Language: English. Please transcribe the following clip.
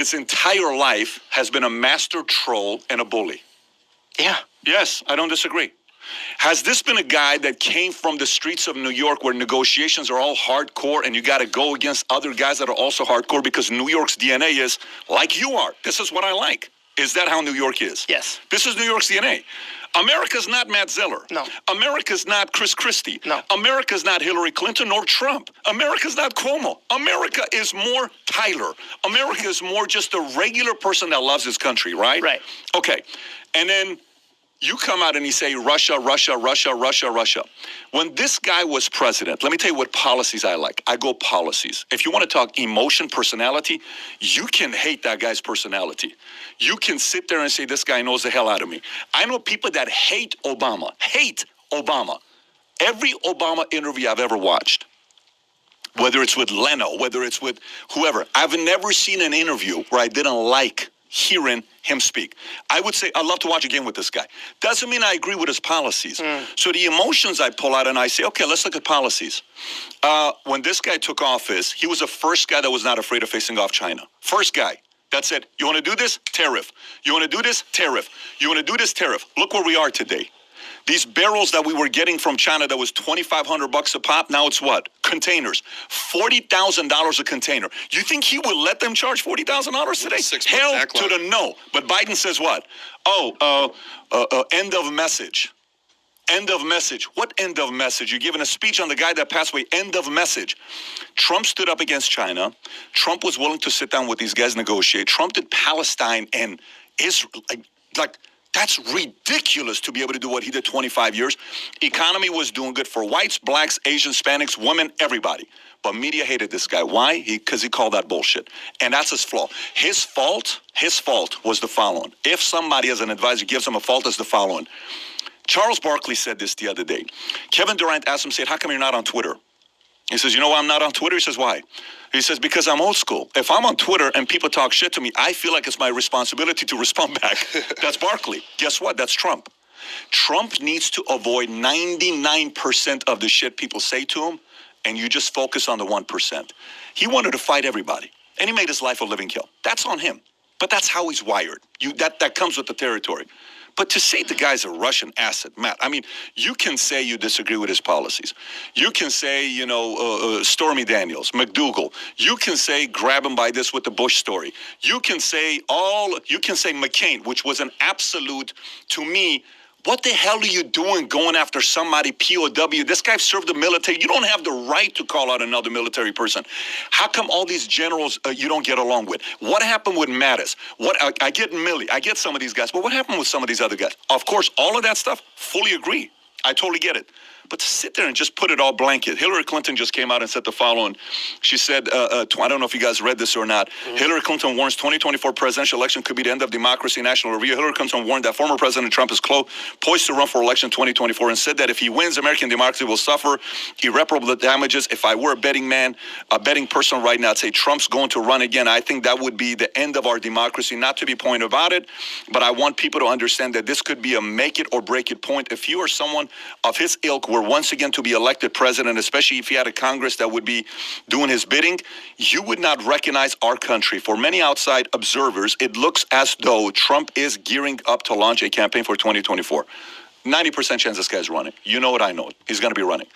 his entire life has been a master troll and a bully. Yeah. Yes, I don't disagree. Has this been a guy that came from the streets of New York where negotiations are all hardcore and you got to go against other guys that are also hardcore because New York's DNA is like you are? This is what I like. Is that how New York is? Yes. This is New York's DNA. America's not Matt Zeller. No. America's not Chris Christie. No. America's not Hillary Clinton or Trump. America's not Cuomo. America is more Tyler. America is more just a regular person that loves his country, right? Right. Okay. And then you come out and you say Russia, Russia, Russia, Russia, Russia. When this guy was president, let me tell you what policies I like. I go policies. If you want to talk emotion, personality, you can hate that guy's personality. You can sit there and say, this guy knows the hell out of me. I know people that hate Obama. Every Obama interview I've ever watched, whether it's with Leno, whether it's with whoever, I've never seen an interview where I didn't like hearing him speak. I would say, I'd love to watch a game with this guy. Doesn't mean I agree with his policies. So the emotions I pull out and I say, okay, let's look at policies. When this guy took office, he was the first guy that was not afraid of facing off China. First guy that said, you want to do this? Tariff. You want to do this? Tariff. You want to do this? Tariff. Look where we are today. These barrels that we were getting from China that was $2,500 a pop, now it's what? Containers. $40,000 a container. You think he would let them charge $40,000 today? Hell to the no. But Biden says what? End of message. End of message. What end of message? You're giving a speech on the guy that passed away. End of message. Trump stood up against China. Trump was willing to sit down with these guys, negotiate. Trump did Palestine and Israel. That's ridiculous to be able to do what he did 25 years. Economy was doing good for whites, blacks, Asians, Hispanics, women, everybody. But media hated this guy. Why? Because he called that bullshit. And that's his flaw. His fault was the following. If somebody as an advisor gives him a fault, it's the following. Charles Barkley said this the other day. Kevin Durant asked him, said, how come you're not on Twitter? He says, you know why I'm not on Twitter? He says, why? He says, because I'm old school. If I'm on Twitter and people talk shit to me, I feel like it's my responsibility to respond back. That's Barkley. Guess what? That's Trump. Trump needs to avoid 99% of the shit people say to him, and you just focus on the 1%. He wanted to fight everybody, and he made his life a living hell. That's on him. But that's how he's wired. That comes with the territory. But to say the guy's a Russian asset, Matt, I mean, you can say you disagree with his policies. You can say, Stormy Daniels, McDougal. You can say grab him by this with the Bush story. You can say McCain, which was an absolute, to me, what the hell are you doing going after somebody, POW? This guy served the military. You don't have the right to call out another military person. How come all these generals you don't get along with? What happened with Mattis? I get Milley. I get some of these guys. But what happened with some of these other guys? Of course, all of that stuff, fully agree. I totally get it. But to sit there and just put it all blanket. Hillary Clinton just came out and said the following. She said, I don't know if you guys read this or not. Hillary Clinton warns 2024 presidential election could be the end of democracy. National Review. Hillary Clinton warned that former President Trump is poised to run for election 2024 and said that if he wins, American democracy will suffer irreparable damages. If I were a betting person right now, I'd say Trump's going to run again. I think that would be the end of our democracy. Not to be point about it, but I want people to understand that this could be a make it or break it point. If you are someone of his ilk, were once again to be elected president, especially if he had a Congress that would be doing his bidding, you would not recognize our country. For many outside observers, it looks as though Trump is gearing up to launch a campaign for 2024. 90% chance this guy's running. You know it, I know it. He's going to be running.